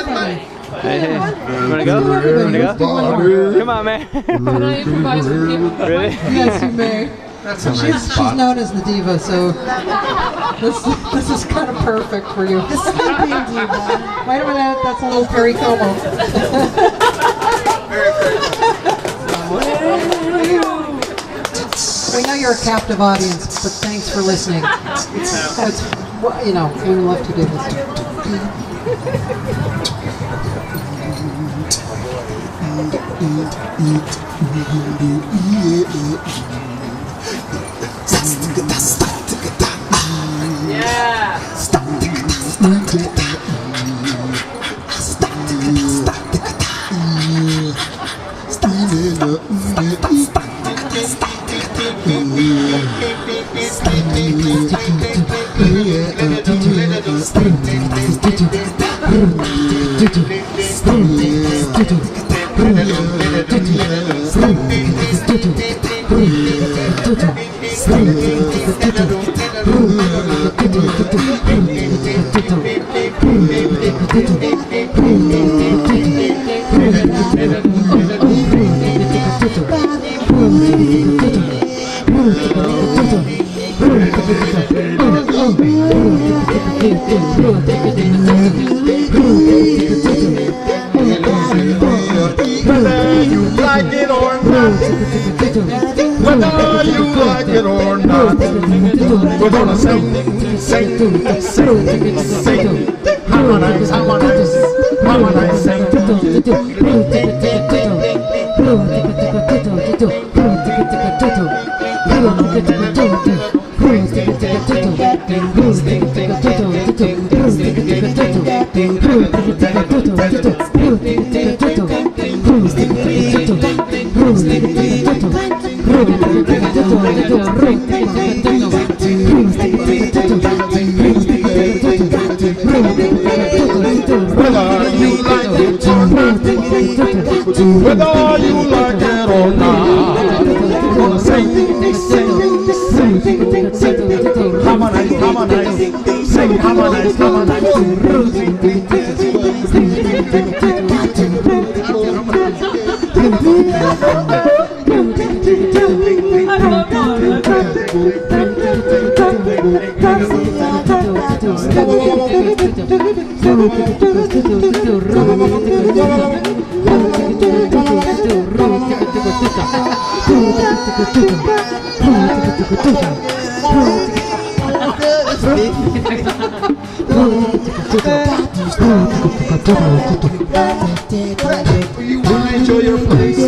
everybody. Hey, you wanna go? You wanna go? Come on, man. Can I improvise with you? Really? Yes, you may. That's a nice She's spot. known as the diva, so this is kind of perfect for you. The sleeping diva. Wait a minute, that's a little Perry Como. We know you're a captive audience, but thanks for listening. It's, you know, we love to do this. Yeah. Whether you like it or not, whether you like it or not, we're gonna sing, harmonize, harmonize, harmonize, sing. Whether you like it or not, we're gonna sing, harmonize, harmonize, sing, harmonize, harmonize. You wanna enjoy your place?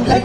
Let